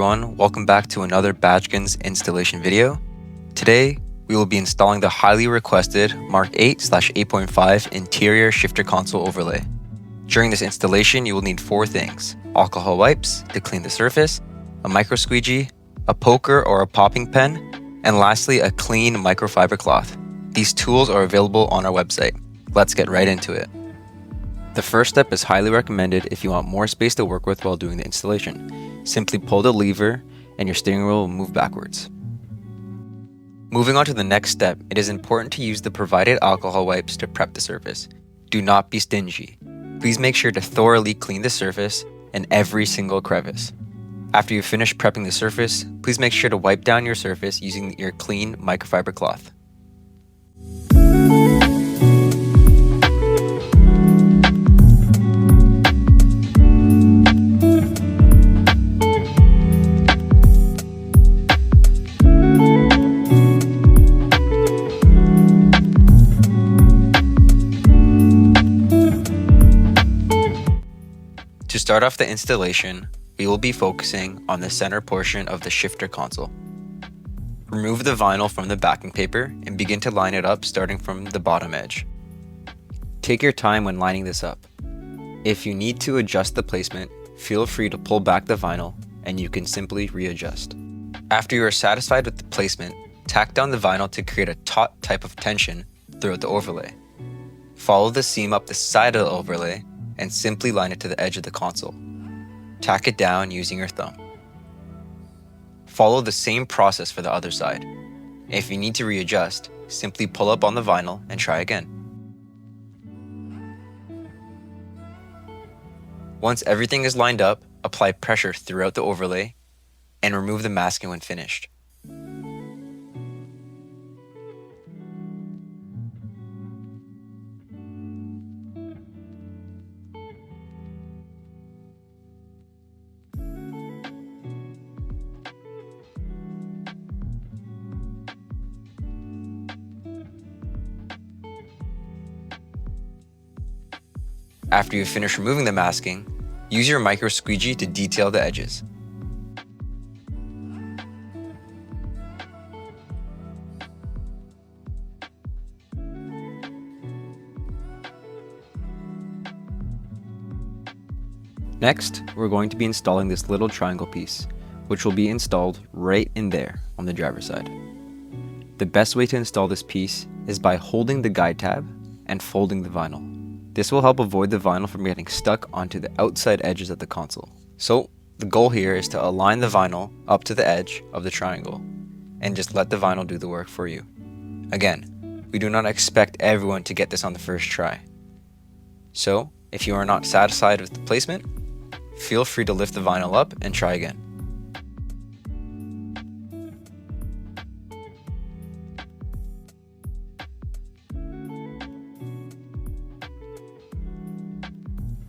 everyone, welcome back to another Badgeskins installation video. Today, we will be installing the highly requested MK8.5 Interior Shifter Console Overlay. During this installation, you will need 4 things: alcohol wipes to clean the surface, a micro squeegee, a poker or a popping pen, and lastly, a clean microfiber cloth. These tools are available on our website. Let's get right into it. The first step is highly recommended if you want more space to work with while doing the installation. Simply pull the lever and your steering wheel will move backwards. Moving on to the next step, it is important to use the provided alcohol wipes to prep the surface. Do not be stingy. Please make sure to thoroughly clean the surface and every single crevice. After you finish prepping the surface, please make sure to wipe down your surface using your clean microfiber cloth. To start off the installation, we will be focusing on the center portion of the shifter console. Remove the vinyl from the backing paper and begin to line it up starting from the bottom edge. Take your time when lining this up. If you need to adjust the placement, feel free to pull back the vinyl and you can simply readjust. After you are satisfied with the placement, tack down the vinyl to create a taut type of tension throughout the overlay. Follow the seam up the side of the overlay and simply line it to the edge of the console. Tack it down using your thumb. Follow the same process for the other side. If you need to readjust, simply pull up on the vinyl and try again. Once everything is lined up, apply pressure throughout the overlay and remove the masking when finished. After you finish removing the masking, use your micro squeegee to detail the edges. Next, we're going to be installing this little triangle piece, which will be installed right in there on the driver's side. The best way to install this piece is by holding the guide tab and folding the vinyl. This will help avoid the vinyl from getting stuck onto the outside edges of the console. So the goal here is to align the vinyl up to the edge of the triangle and just let the vinyl do the work for you. Again, we do not expect everyone to get this on the first try. So if you are not satisfied with the placement, feel free to lift the vinyl up and try again.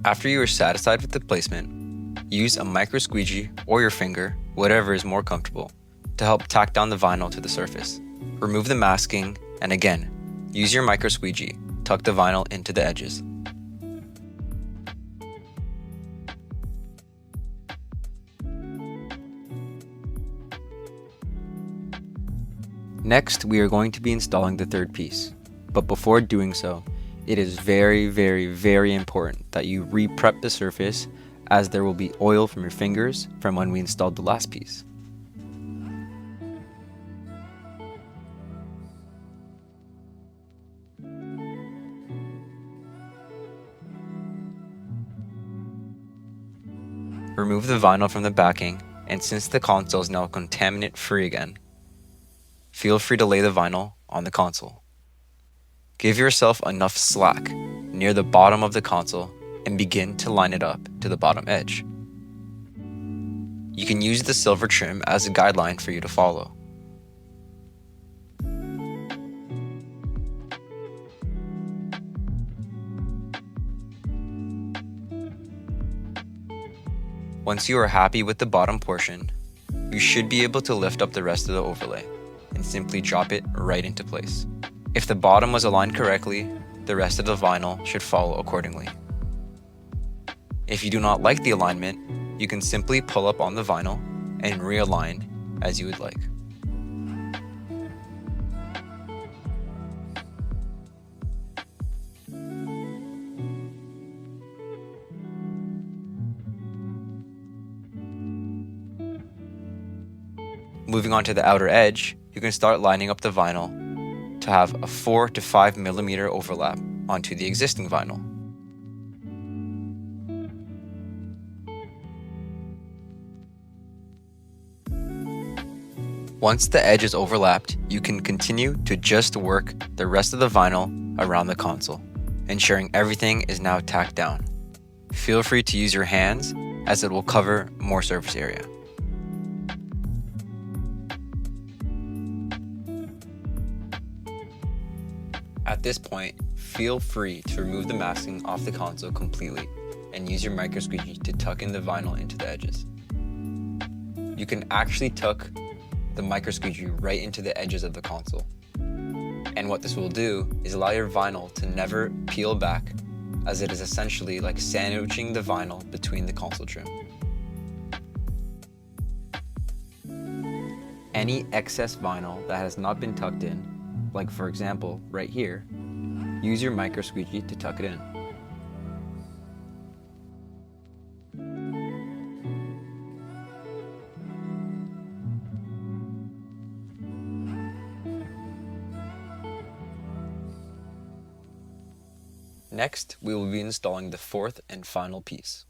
After you are satisfied with the placement, use a micro squeegee or your finger, whatever is more comfortable, to help tack down the vinyl to the surface. Remove the masking and again, use your micro squeegee, tuck the vinyl into the edges. Next, we are going to be installing the third piece, but before doing so, it is very important that you re-prep the surface as there will be oil from your fingers from when we installed the last piece. Remove the vinyl from the backing, and since the console is now contaminant free again, feel free to lay the vinyl on the console. Give yourself enough slack near the bottom of the console and begin to line it up to the bottom edge. You can use the silver trim as a guideline for you to follow. Once you are happy with the bottom portion, you should be able to lift up the rest of the overlay and simply drop it right into place. If the bottom was aligned correctly, the rest of the vinyl should follow accordingly. If you do not like the alignment, you can simply pull up on the vinyl and realign as you would like. Moving on to the outer edge, you can start lining up the vinyl to have a 4 to 5 millimeter overlap onto the existing vinyl. Once the edge is overlapped, you can continue to just work the rest of the vinyl around the console, ensuring everything is now tacked down. Feel free to use your hands as it will cover more surface area. At this point, feel free to remove the masking off the console completely and use your micro squeegee to tuck in the vinyl into the edges. You can actually tuck the micro squeegee right into the edges of the console. And what this will do is allow your vinyl to never peel back, as it is essentially like sandwiching the vinyl between the console trim. Any excess vinyl that has not been tucked in, like for example right here, use your micro squeegee to tuck it in. Next, we will be installing the fourth and final piece.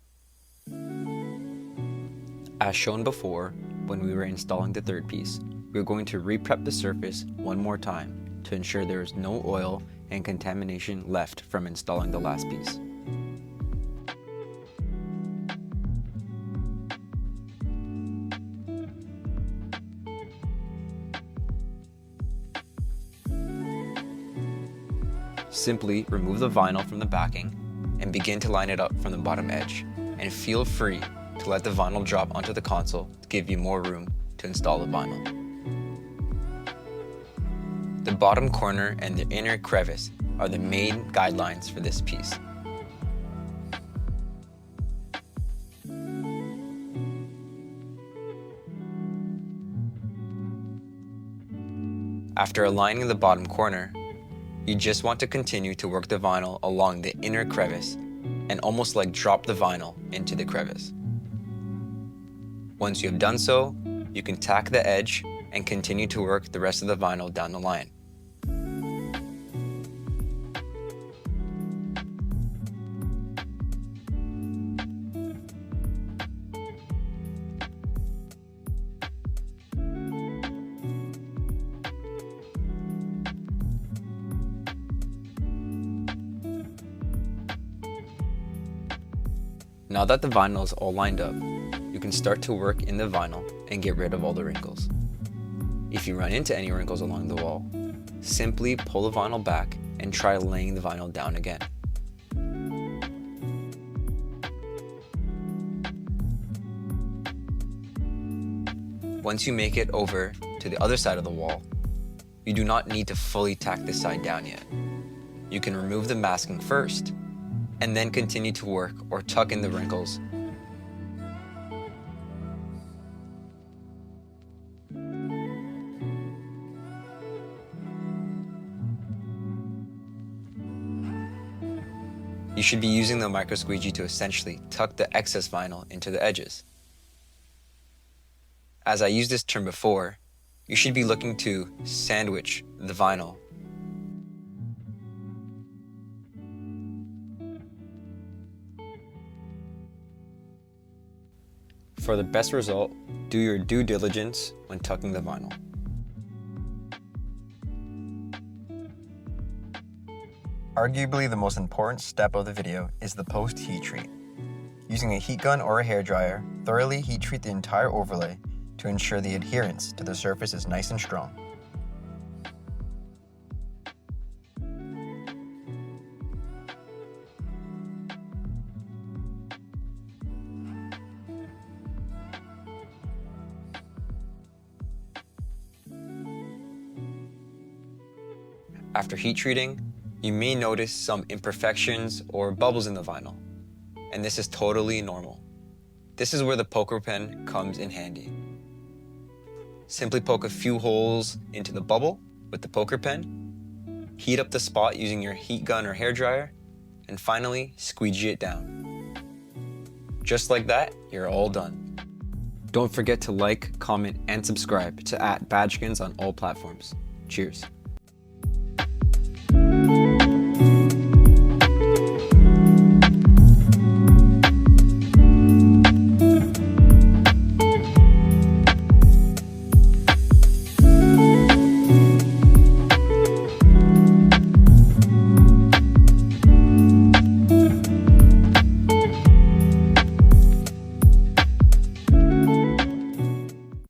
As shown before, when we were installing the third piece, we're going to re-prep the surface one more time to ensure there is no oil and contamination left from installing the last piece. Simply remove the vinyl from the backing and begin to line it up from the bottom edge, and feel free to let the vinyl drop onto the console to give you more room to install the vinyl. The bottom corner and the inner crevice are the main guidelines for this piece. After aligning the bottom corner, you just want to continue to work the vinyl along the inner crevice and almost like drop the vinyl into the crevice. Once you have done so, you can tack the edge and continue to work the rest of the vinyl down the line. Now that the vinyl is all lined up, you can start to work in the vinyl and get rid of all the wrinkles. If you run into any wrinkles along the wall, simply pull the vinyl back and try laying the vinyl down again. Once you make it over to the other side of the wall, you do not need to fully tack this side down yet. You can remove the masking first, and then continue to work or tuck in the wrinkles. You should be using the micro squeegee to essentially tuck the excess vinyl into the edges. As I used this term before, you should be looking to sandwich the vinyl. For the best result, do your due diligence when tucking the vinyl. Arguably the most important step of the video is the post-heat treat. Using a heat gun or a hairdryer, thoroughly heat treat the entire overlay to ensure the adherence to the surface is nice and strong. After heat treating, you may notice some imperfections or bubbles in the vinyl, and this is totally normal. This is where the poker pen comes in handy. Simply poke a few holes into the bubble with the poker pen, heat up the spot using your heat gun or hairdryer, and finally squeegee it down. Just like that, you're all done. Don't forget to like, comment, and subscribe to @Badgeskins on all platforms. Cheers.